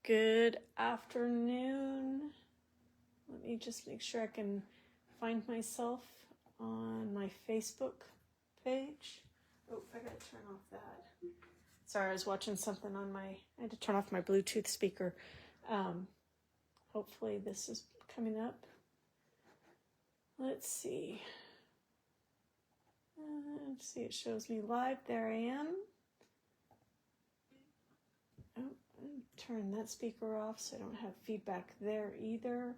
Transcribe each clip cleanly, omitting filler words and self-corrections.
Good afternoon. Let me just make sure I can find myself on my Facebook page. Oh, I gotta turn off that. Sorry, I was watching something on I had to turn off my Bluetooth speaker. Hopefully this is coming up. Let's see. It shows me live. There I am. Oh, turn that speaker off so I don't have feedback there either.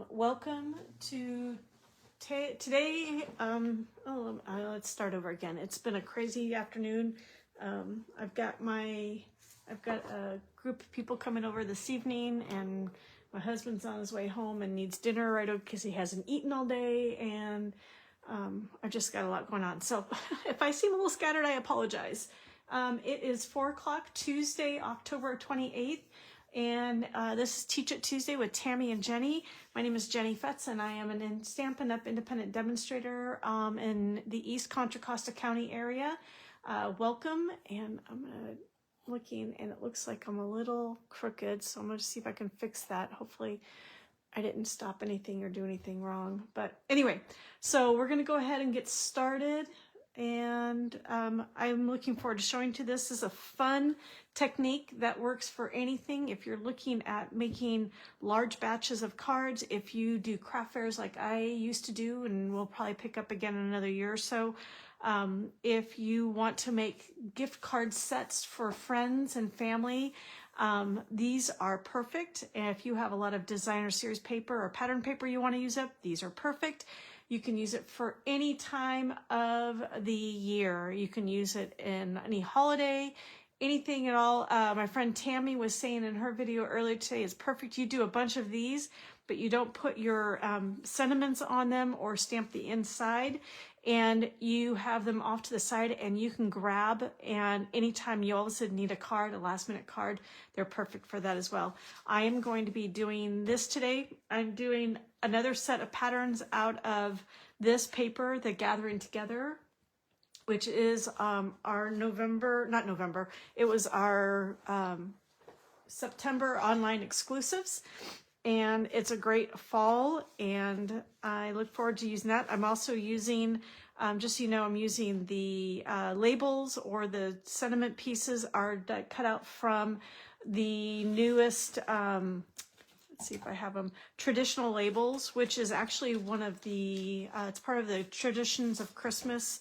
Welcome to today. Let's start over again. It's been a crazy afternoon. I've got a group of people coming over this evening, and my husband's on his way home and needs dinner right away because he hasn't eaten all day, and I've just got a lot going on. So if I seem a little scattered, I apologize. It is 4 o'clock Tuesday, October 28th, and this is Teach It Tuesday with Tammy and Jenny. My name is Jenny Fetz, and I am an Stampin' Up! Independent demonstrator in the East Contra Costa County area. Welcome, and I'm looking, and it looks like I'm a little crooked, so I'm going to see if I can fix that. Hopefully I didn't stop anything or do anything wrong. But anyway, so we're going to go ahead and get started. And I'm looking forward to showing you this. This is a fun technique that works for anything. If you're looking at making large batches of cards, if you do craft fairs like I used to do, and we'll probably pick up again in another year or so, if you want to make gift card sets for friends and family, these are perfect. And if you have a lot of designer series paper or pattern paper you want to use up, these are perfect. You can use it for any time of the year. You can use it in any holiday, anything at all. My friend Tammy was saying in her video earlier today, it's perfect. You do a bunch of these, but you don't put your sentiments on them or stamp the inside, and you have them off to the side, and you can grab, and anytime you all of a sudden need a card, a last minute card, they're perfect for that as well. I am going to be doing this today. I'm doing another set of patterns out of this paper, the Gathering Together, which is our it was our September online exclusives. And it's a great fall, and I look forward to using that. I'm also using, just so you know, I'm using the labels, or the sentiment pieces are cut out from the newest, let's see if I have them, traditional labels, which is actually one of the, it's part of the Traditions of Christmas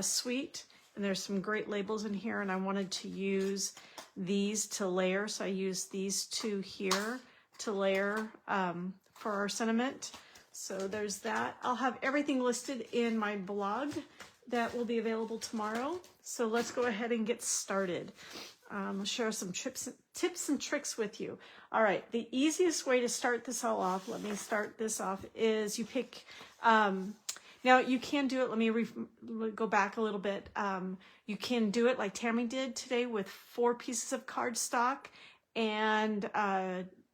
suite. And there's some great labels in here, and I wanted to use these to layer. So I used these two here to layer for our sentiment. So there's that. I'll have everything listed in my blog that will be available tomorrow. So let's go ahead and get started. I'll share some tips and tricks with you. All right, the easiest way to start this all off, let me start this off, is you pick, now you can do it, let me go back a little bit. You can do it like Tammy did today with 4 pieces of cardstock and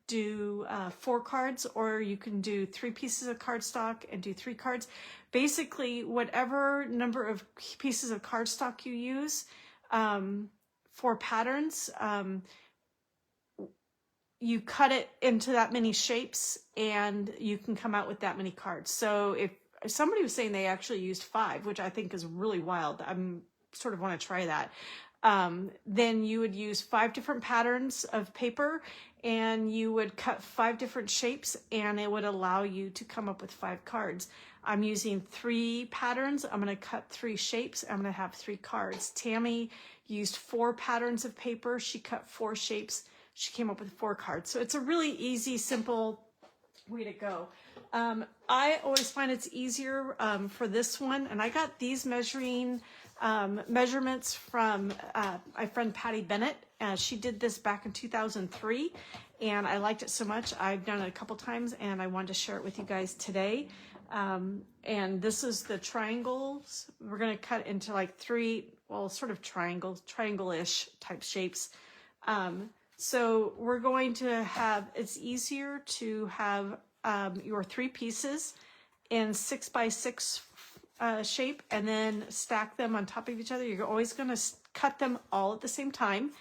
do 4 cards, or you can do 3 pieces of cardstock and do 3 cards. Basically, whatever number of pieces of cardstock you use for patterns, you cut it into that many shapes, and you can come out with that many cards. So if somebody was saying they actually used 5, which I think is really wild, I'm sort of want to try that. Then you would use 5 different patterns of paper, and you would cut 5 different shapes, and it would allow you to come up with 5 cards. I'm using 3 patterns. I'm going to cut 3 shapes. I'm going to have 3 cards. Tammy used 4 patterns of paper. She cut 4 shapes. She came up with 4 cards. So it's a really easy, simple way to go. I always find it's easier for this one, and I got these measurements from my friend Patty Bennett. She did this back in 2003, and I liked it so much. I've done it a couple times, and I wanted to share it with you guys today. And this is the triangles. We're going to cut into like 3, well, sort of triangle-ish type shapes. So we're going to have, it's easier to have your 3 pieces in 6x6 shape, and then stack them on top of each other. You're always going to cut them all at the same time.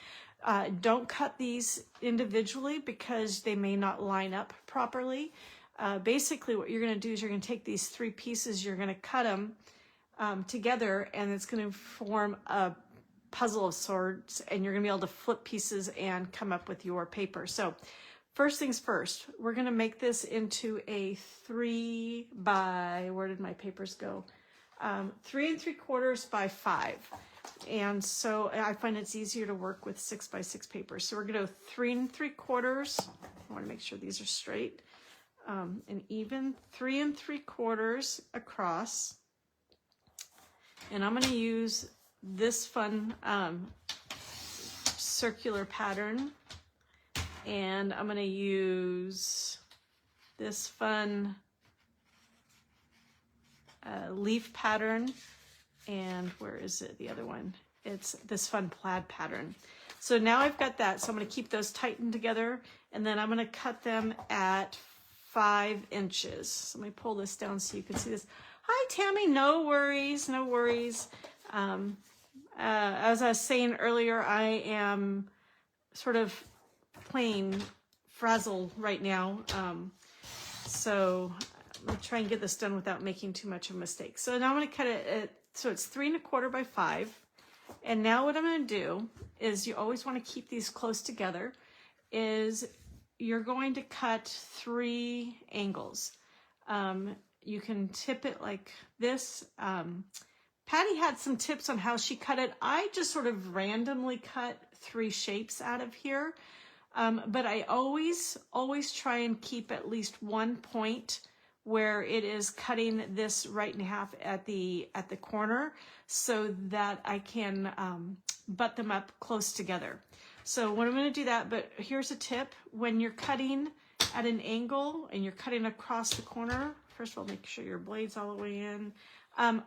Don't cut these individually because they may not line up properly. Basically what you're going to do is you're going to take these 3 pieces, you're going to cut them together, and it's going to form a puzzle of sorts, and you're going to be able to flip pieces and come up with your paper. So first things first, we're going to make this into a 3 by, where did my papers go? 3 3/4 by 5. And so I find it's easier to work with 6 by 6 paper. So we're going to go 3 3/4. I want to make sure these are straight. And even 3 3/4 across. And I'm going to use this fun circular pattern. And I'm going to use this fun leaf pattern. And where is it? The other one. It's this fun plaid pattern. So now I've got that. So I'm going to keep those tightened together. And then I'm going to cut them at 5 inches. So let me pull this down so you can see this. Hi, Tammy. No worries. No worries. As I was saying earlier, I am sort of playing frazzle right now. So I'm going to try and get this done without making too much of a mistake. So now I'm going to cut it at, so it's 3 1/4 by 5. And now what I'm going to do is, you always want to keep these close together, is you're going to cut 3 angles. You can tip it like this. Patty had some tips on how she cut it. I just sort of randomly cut 3 shapes out of here. But I always try and keep at least one point where it is cutting this right in half at the corner, so that I can butt them up close together. So when I'm going to do that, but here's a tip: when you're cutting at an angle and you're cutting across the corner, first of all, make sure your blade's all the way in.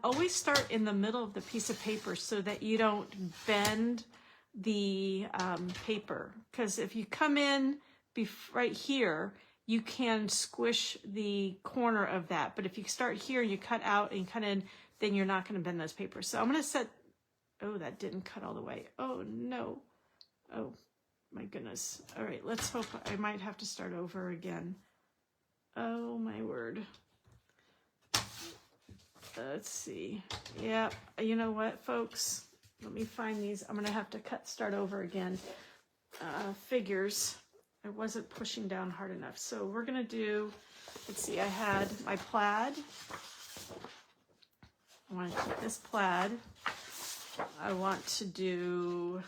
Always start in the middle of the piece of paper so that you don't bend the paper, because if you come in right here, you can squish the corner of that. But if you start here, you cut out and cut in, then you're not going to bend those papers. So I'm going to set, oh, that didn't cut all the way. Oh, no. Oh, my goodness. All right, let's hope. I might have to start over again. Oh, my word. Let's see. Yeah, you know what, folks? Let me find these. I'm going to have to start over again. Figures. I wasn't pushing down hard enough. So we're going to do, let's see, I had my plaid. I want to keep this plaid. I want to do,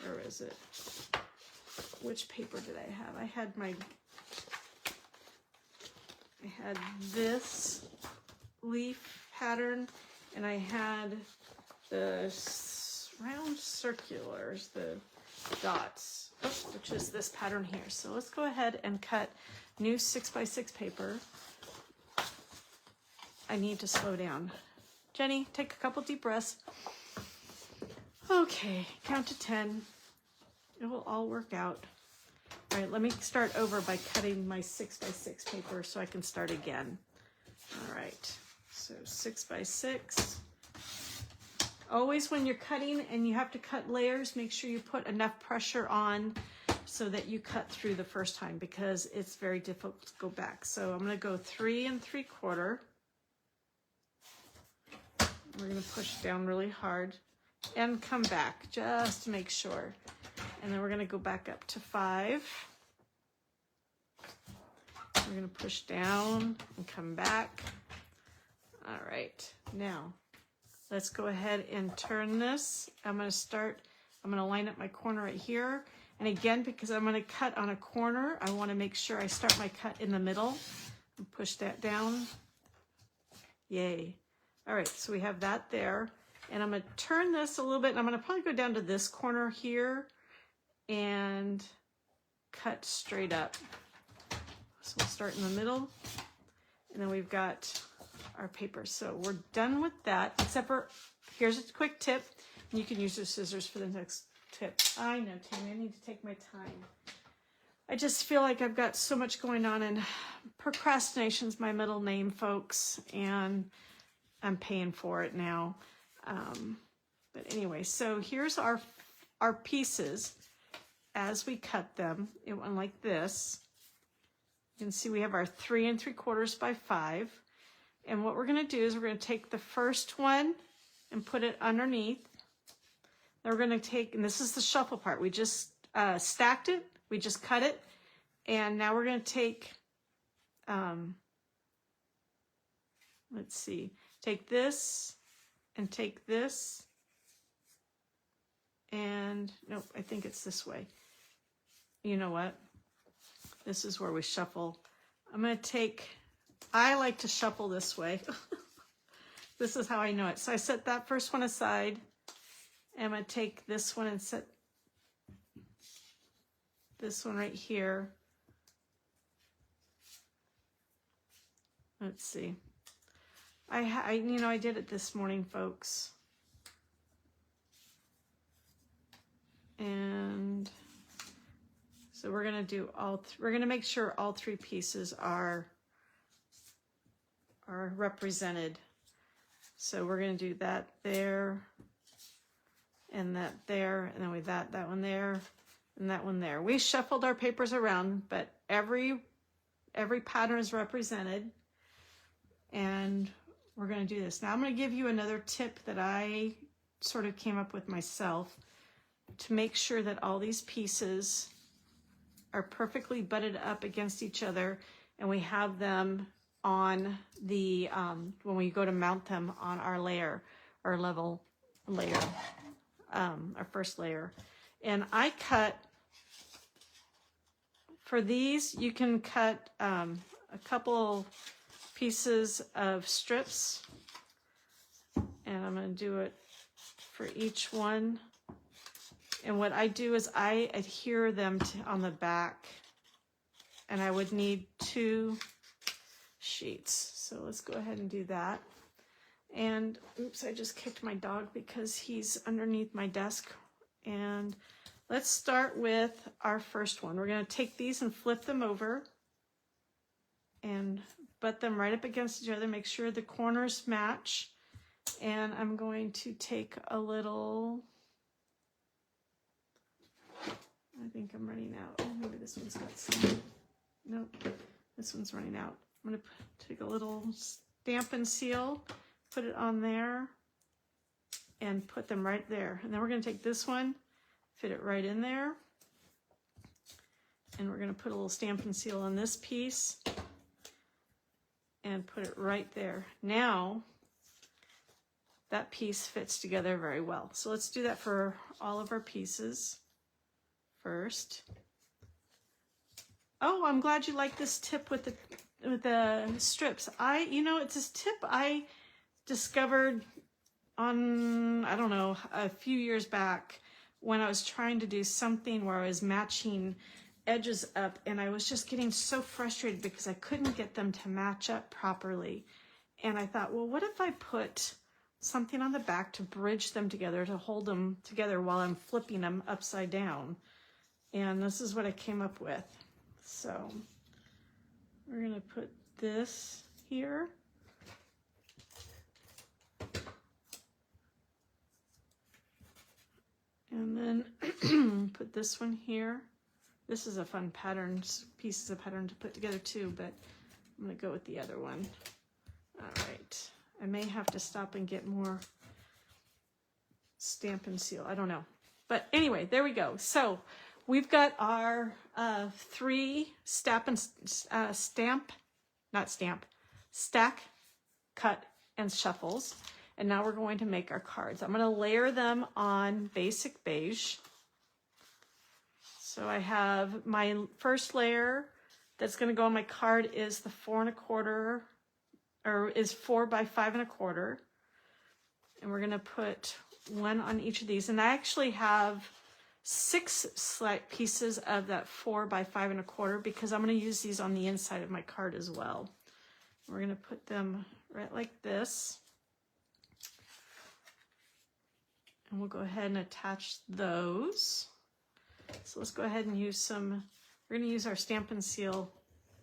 where is it? Which paper did I have? I had this leaf pattern, and I had the round circulars, the dots, which is this pattern here. So let's go ahead and cut new 6 by 6 paper. I need to slow down. Jenny, take a couple deep breaths. Okay, count to 10. It will all work out. All right, let me start over by cutting my 6 by 6 paper so I can start again. All right, so 6 by 6. Always when you're cutting and you have to cut layers, make sure you put enough pressure on so that you cut through the first time, because it's very difficult to go back. So I'm going to go 3 3/4. We're going to push down really hard and come back just to make sure. And then we're going to go back up to 5. We're going to push down and come back. All right, now let's go ahead and turn this. I'm going to line up my corner right here. And again, because I'm going to cut on a corner, I want to make sure I start my cut in the middle and push that down. Yay. All right, so we have that there. And I'm going to turn this a little bit, and I'm going to probably go down to this corner here and cut straight up. So we'll start in the middle, and then we've got our paper. So we're done with that, except for, here's a quick tip. And you can use your scissors for the next tip. I know, Tammy, I need to take my time. I just feel like I've got so much going on, and procrastination's my middle name, folks, and I'm paying for it now. But anyway, so here's our pieces as we cut them. It went like this. You can see we have our 3 3/4 by 5. And what we're going to do is we're going to take the first one and put it underneath. Then we're going to take, and this is the shuffle part. We just stacked it. We just cut it. And now we're going to take, let's see, take this and take this. And nope, I think it's this way. You know what? This is where we shuffle. I'm going to take, I like to shuffle this way. This is how I know it. So I set that first one aside. And I'm going to take this one and set this one right here. Let's see. I did it this morning, folks. And so we're going to do we're going to make sure all 3 pieces are represented. So we're going to do that there, and that there, and then with that one there, and that one there. We shuffled our papers around, but every pattern is represented, and we're going to do this. Now I'm going to give you another tip that I sort of came up with myself to make sure that all these pieces are perfectly butted up against each other, and we have them on the, when we go to mount them on our layer, our level layer, our first layer. And I cut, for these, you can cut a couple pieces of strips, and I'm going to do it for each one. And what I do is I adhere them on the back, and I would need 2 sheets. So let's go ahead and do that. And oops, I just kicked my dog because he's underneath my desk. And let's start with our first one. We're going to take these and flip them over and butt them right up against each other. Make sure the corners match. And I'm going to take a little, I think I'm running out. Oh, maybe this one's got some. Nope, this one's running out. I'm going to take a little Stampin' seal, put it on there, and put them right there. And then we're going to take this one, fit it right in there, and we're going to put a little Stampin' seal on this piece and put it right there. Now, that piece fits together very well. So let's do that for all of our pieces first. Oh, I'm glad you like this tip with the strips. It's this tip I discovered on, I don't know, a few years back when I was trying to do something where I was matching edges up, and I was just getting so frustrated because I couldn't get them to match up properly. And I thought, well, what if I put something on the back to bridge them together, to hold them together while I'm flipping them upside down? And this is what I came up with. So we're going to put this here. And then put this one here. This is a fun pattern, pieces of pattern to put together too, but I'm going to go with the other one. All right. I may have to stop and get more Stampin' seal. I don't know. But anyway, there we go. So we've got our 3 stack, cut, and shuffles. And now we're going to make our cards. I'm going to layer them on basic beige. So I have my first layer that's going to go on my card is the 4 1/4, or is 4 by 5 1/4. And we're going to put one on each of these. And I actually have 6 slight pieces of that 4 by 5 1/4 because I'm going to use these on the inside of my card as well. We're going to put them right like this. And we'll go ahead and attach those. So let's go ahead and use some, we're going to use our Stampin' seal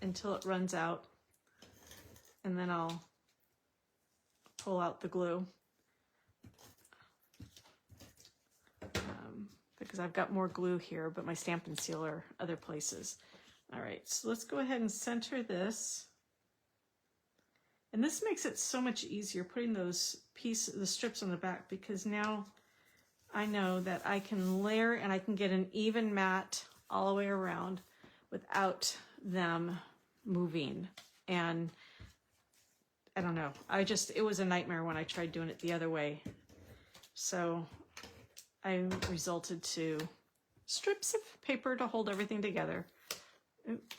until it runs out. And then I'll pull out the glue. because I've got more glue here, but my Stampin' Seal are other places. All right, so let's go ahead and center this. And this makes it so much easier putting those the strips on the back, because now I know that I can layer and I can get an even mat all the way around without them moving. And I don't know, it was a nightmare when I tried doing it the other way. So I resulted to strips of paper to hold everything together. Oop.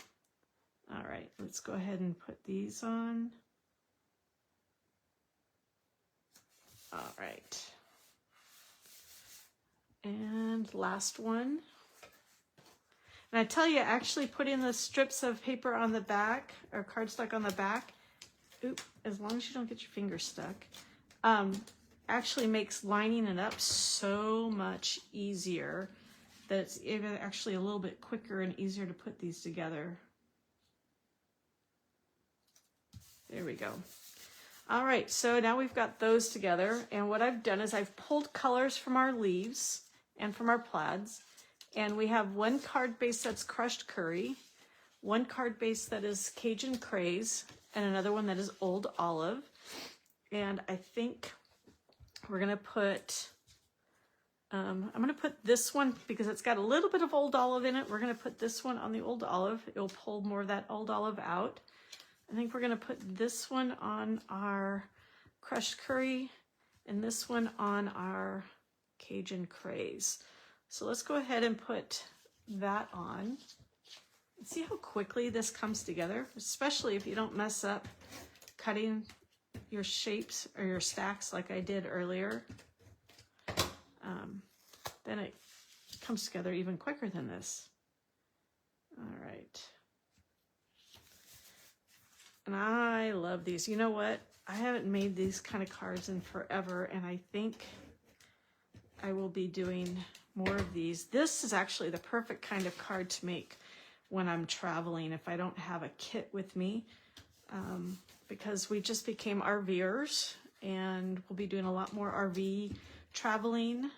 All right, let's go ahead and put these on. All right. And last one. And I tell you, actually putting the strips of paper on the back, or cardstock on the back, as long as you don't get your fingers stuck, actually makes lining it up so much easier, that it's even actually a little bit quicker and easier to put these together. There we go. All right, so now we've got those together, and what I've done is I've pulled colors from our leaves and from our plaids, and we have one card base that's crushed curry, one card base that is Cajun craze, and another one that is old olive. And I think we're gonna put, I'm gonna put this one, because it's got a little bit of old olive in it, we're gonna put this one on the old olive. It'll pull more of that old olive out. I think we're gonna put this one on our crushed curry and this one on our Cajun craze. So let's go ahead and put that on. See how quickly this comes together, especially if you don't mess up cutting your shapes or your stacks like I did earlier. Then it comes together even quicker than this. All right. And I love these. You know what? I haven't made these kind of cards in forever, and I think I will be doing more of these. This is actually the perfect kind of card to make when I'm traveling if I don't have a kit with me, because we just became RVers, and we'll be doing a lot more RV traveling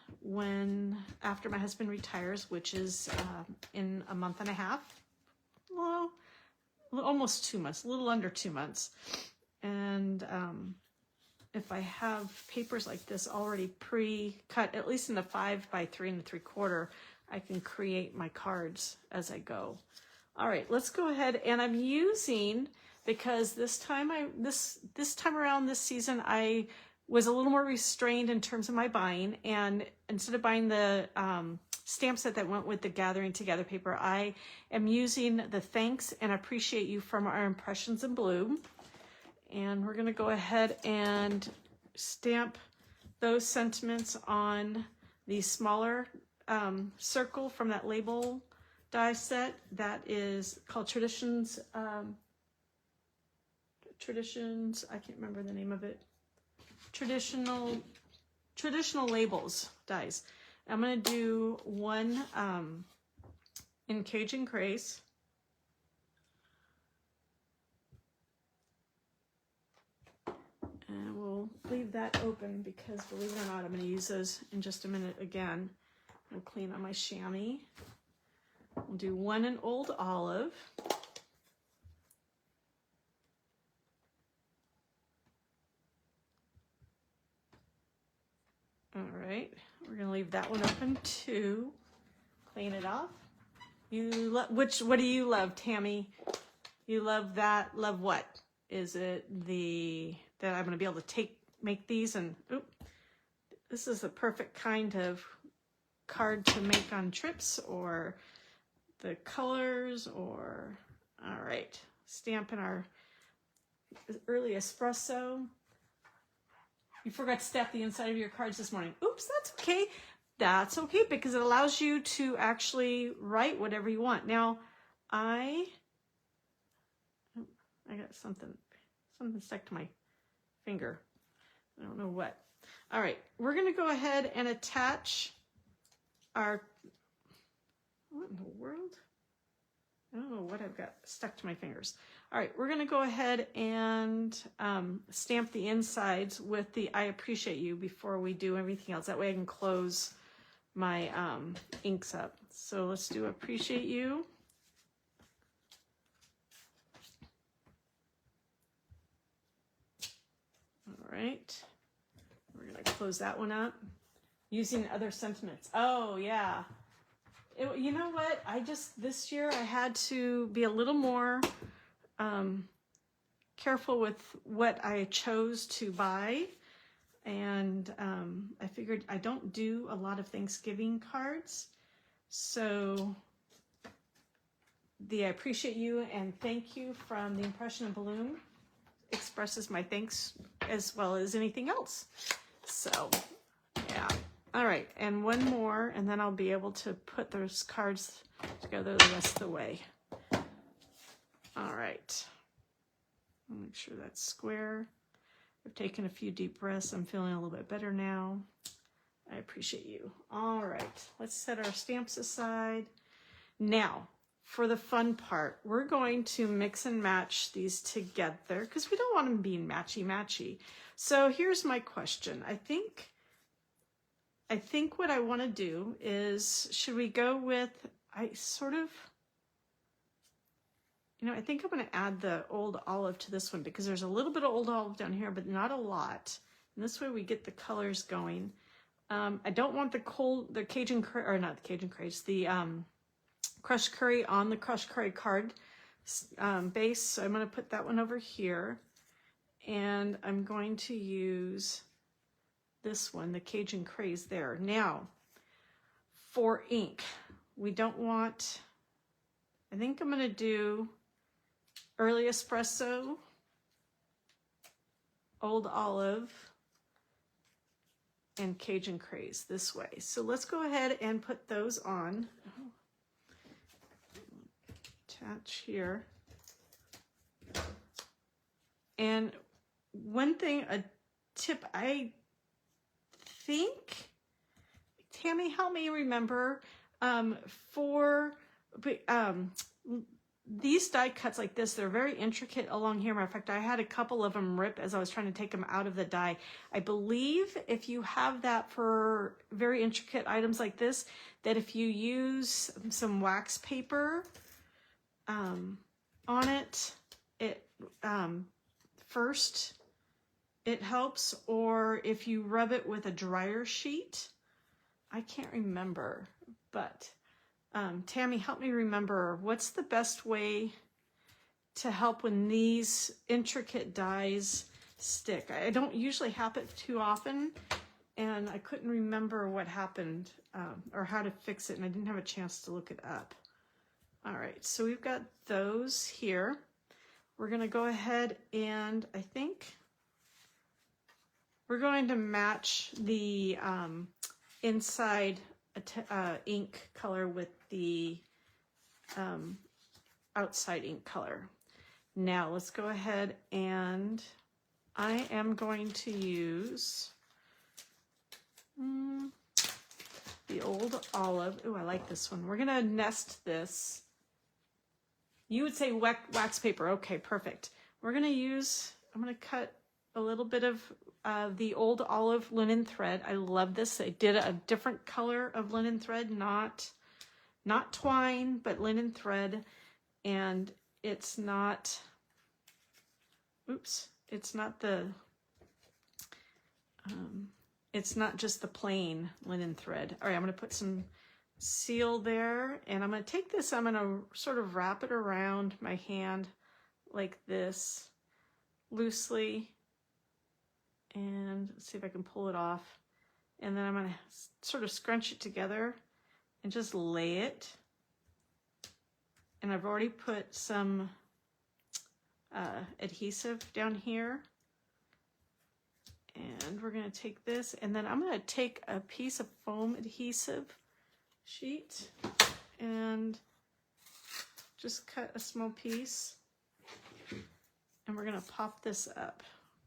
after my husband retires, which is in a month and a half. Well, almost 2 months, a little under 2 months. And if I have papers like this already pre-cut, at least in the 5 by 3 3/4, I can create my cards as I go. All right, let's go ahead, and I'm using, because this time around this season, I was a little more restrained in terms of my buying, and instead of buying the stamp set that went with the Gathering Together paper, I am using the Thanks and Appreciate You from our Impressions in Blue. And we're gonna go ahead and stamp those sentiments on the smaller circle from that label die set that is called Traditions, I can't remember the name of it. Traditional Labels dies. I'm going to do one in Cajun Craze. And we'll leave that open because, believe it or not, I'm going to use those in just a minute again. I'll clean on my chamois. We'll do one in Old Olive. All right, we're gonna leave that one open too. Clean it off. What do you love, Tammy? You love that? Love what? Is it that I'm gonna be able to make these and this is the perfect kind of card to make on trips, or the colors, or all right, Stampin' our early espresso. You forgot to stamp the inside of your cards this morning. Oops, that's okay. That's okay, because it allows you to actually write whatever you want. Now, I got something stuck to my finger. I don't know what. All right, we're going to go ahead and attach our, what in the world? I don't know what I've got stuck to my fingers. All right, we're gonna go ahead and stamp the insides with the I Appreciate You before we do everything else. That way I can close my inks up. So let's do appreciate you. All right, we're gonna close that one up. Using other sentiments. Oh yeah. You know what? This year I had to be a little more careful with what I chose to buy. And I figured I don't do a lot of Thanksgiving cards. So the I appreciate you and thank you from the Impression of Bloom expresses my thanks as well as anything else. So yeah. All right, and one more, and then I'll be able to put those cards together the rest of the way. All right. I'll make sure that's square. I've taken a few deep breaths. I'm feeling a little bit better now. I appreciate you. All right, let's set our stamps aside. Now, for the fun part, we're going to mix and match these together because we don't want them being matchy-matchy. So here's my question. I think what I want to do is, should we go with, I think I'm going to add the old olive to this one because there's a little bit of old olive down here, but not a lot. And this way we get the colors going. I don't want the Cajun curry, or not the Cajun curries, the crushed curry on the crushed curry card base. So I'm going to put that one over here. And I'm going to use this one, the Cajun Craze there. Now, for ink, we don't want, I think I'm going to do Early Espresso, Old Olive, and Cajun Craze this way. So let's go ahead and put those on. Attach here. And one thing, a tip, I think, Tammy, help me remember, these die cuts like this, they're very intricate along here. Matter of fact, I had a couple of them rip as I was trying to take them out of the die. I believe if you have that for very intricate items like this, that if you use some wax paper on it, first, it helps, or if you rub it with a dryer sheet. I can't remember, but Tammy, help me remember, what's the best way to help when these intricate dies stick? I don't usually have it too often, and I couldn't remember what happened or how to fix it, and I didn't have a chance to look it up. All right, so we've got those here. We're gonna go ahead and I think we're going to match the inside ink color with the outside ink color. Now let's go ahead and I am going to use the old olive. Oh, I like this one. We're gonna nest this. You would say wax paper. Okay, perfect. We're gonna use, I'm gonna cut a little bit of the old olive linen thread. I love this. I did a different color of linen thread, not twine, but linen thread. And it's not, oops, it's not the, it's not just the plain linen thread. All right, I'm gonna put some seal there, and I'm gonna take this, I'm gonna sort of wrap it around my hand like this, loosely, and let's see if I can pull it off. And then I'm gonna sort of scrunch it together and just lay it. And I've already put some adhesive down here. And we're gonna take this, and then I'm gonna take a piece of foam adhesive sheet and just cut a small piece. And we're gonna pop this up,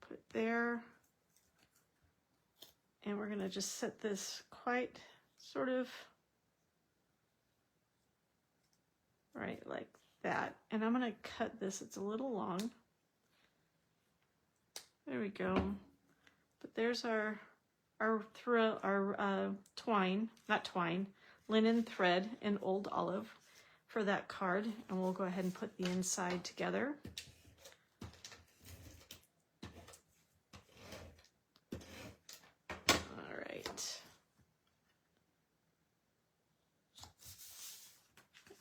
put there. And we're gonna just set this quite sort of right like that. And I'm gonna cut this, it's a little long. There we go. But there's our twine, not twine, linen thread in Old Olive for that card, and we'll go ahead and put the inside together. All right.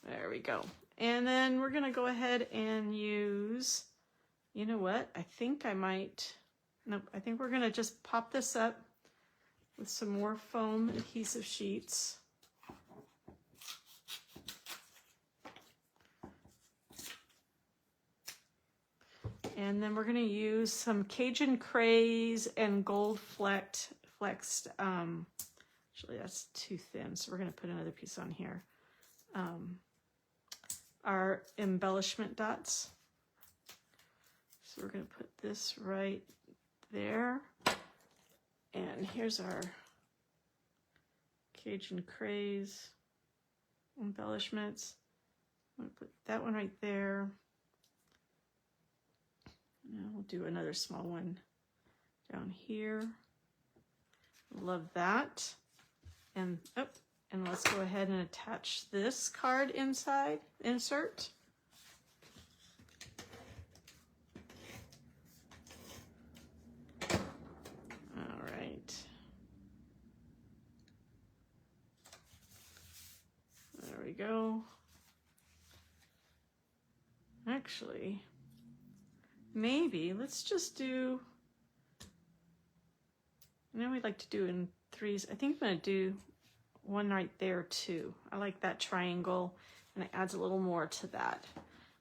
There we go. And then we're gonna go ahead and use, you know what? I think I might, nope, I think we're gonna just pop this up with some more foam adhesive sheets. And then we're gonna use some Cajun Craze and gold flexed, actually that's too thin, so we're gonna put another piece on here. Our embellishment dots. So we're gonna put this right there. And here's our Cajun Craze embellishments. I'm gonna put that one right there. And we'll do another small one down here. Love that. And and let's go ahead and attach this card inside, insert. All right. There we go. Actually, maybe let's just do, I know we like to do in threes. I think I'm gonna do one right there too. I like that triangle and it adds a little more to that.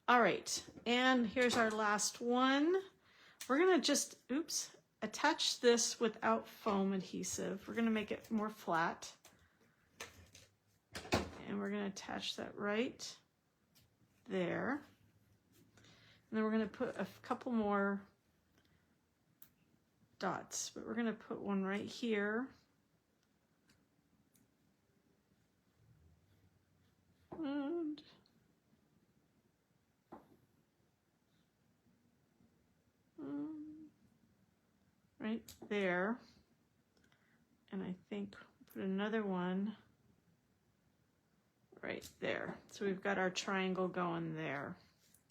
All right, and here's our last one. We're gonna just, attach this without foam adhesive. We're gonna make it more flat. And we're gonna attach that right there. And then we're gonna put a couple more dots, but we're gonna put one right here. And right there. And I think we'll put another one right there. So we've got our triangle going there.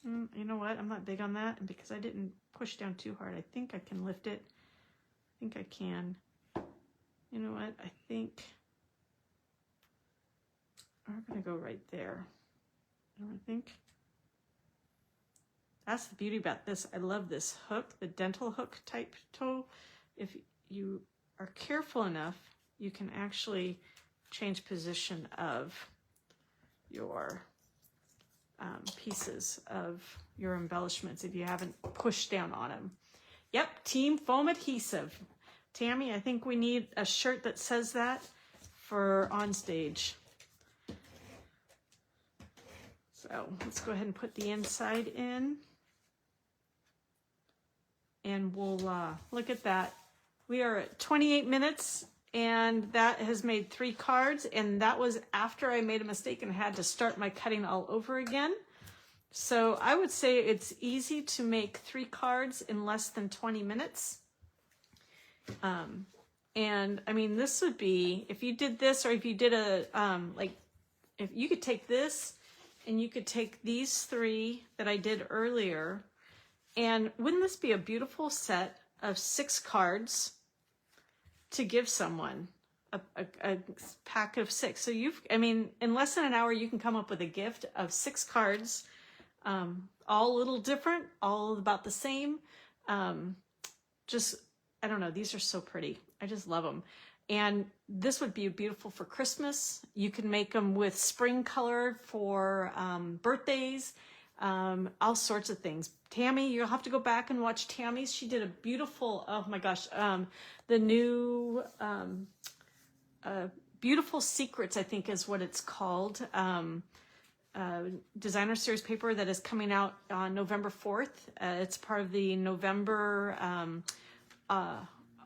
You know what? I'm not big on that. And because I didn't push down too hard, I think I can lift it. I think I can. You know what? I think we're going to go right there. I think that's the beauty about this. I love this hook, the dental hook type toe. If you are careful enough, you can actually change position of your pieces of your embellishments if you haven't pushed down on them. Yep, Team Foam Adhesive. Tammy, I think we need a shirt that says that for on stage. So let's go ahead and put the inside in. And we'll look at that. We are at 28 minutes and that has made 3 cards. And that was after I made a mistake and had to start my cutting all over again. So I would say it's easy to make 3 cards in less than 20 minutes. And I mean, this would be, if you did this, or if you did a, if you could take this and you could take these 3 that I did earlier, and wouldn't this be a beautiful set of 6 cards to give someone, a pack of 6. So I mean, in less than an hour, you can come up with a gift of 6 cards, all a little different, all about the same. Just, I don't know, these are so pretty. I just love them. And this would be beautiful for Christmas. You can make them with spring color for birthdays, all sorts of things. Tammy, you'll have to go back and watch Tammy's. She did a beautiful, oh my gosh, the new Beautiful Secrets, I think is what it's called. Designer series paper that is coming out on November 4th. It's part of the November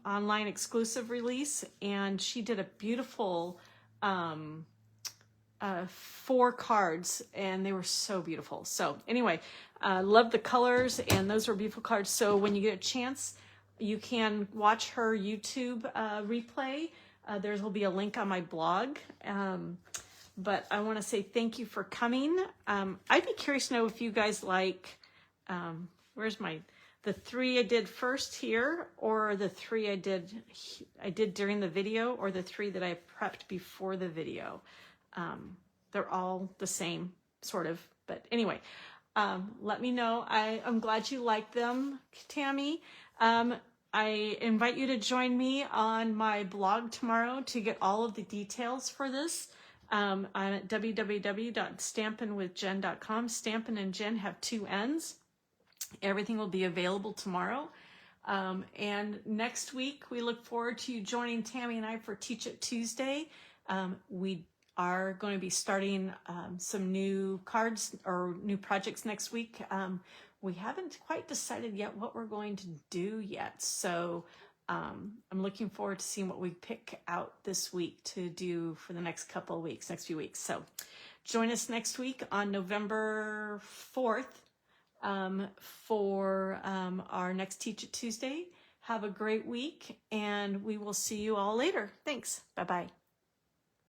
online exclusive release, and she did a beautiful 4 cards, and they were so beautiful. So anyway, love the colors, and those were beautiful cards. So when you get a chance, You can watch her YouTube replay. There will be a link on my blog. But I want to say thank you for coming. I'd be curious to know if you guys like, where's the 3 I did first here, or the 3 I did during the video, or the 3 that I prepped before the video. They're all the same, sort of. But anyway, let me know. I'm glad you like them, Tammy. I invite you to join me on my blog tomorrow to get all of the details for this. I'm at www.stampinwithjenn.com. Stampin and Jenn have 2 N's. Everything will be available tomorrow. And next week, we look forward to you joining Tammy and I for Teach It Tuesday. We are going to be starting some new cards or new projects next week. We haven't quite decided yet what we're going to do yet. So I'm looking forward to seeing what we pick out this week to do for the next couple of weeks, next few weeks. So join us next week on November 4th for our next Teach It Tuesday. Have a great week, and we will see you all later. Thanks. Bye-bye.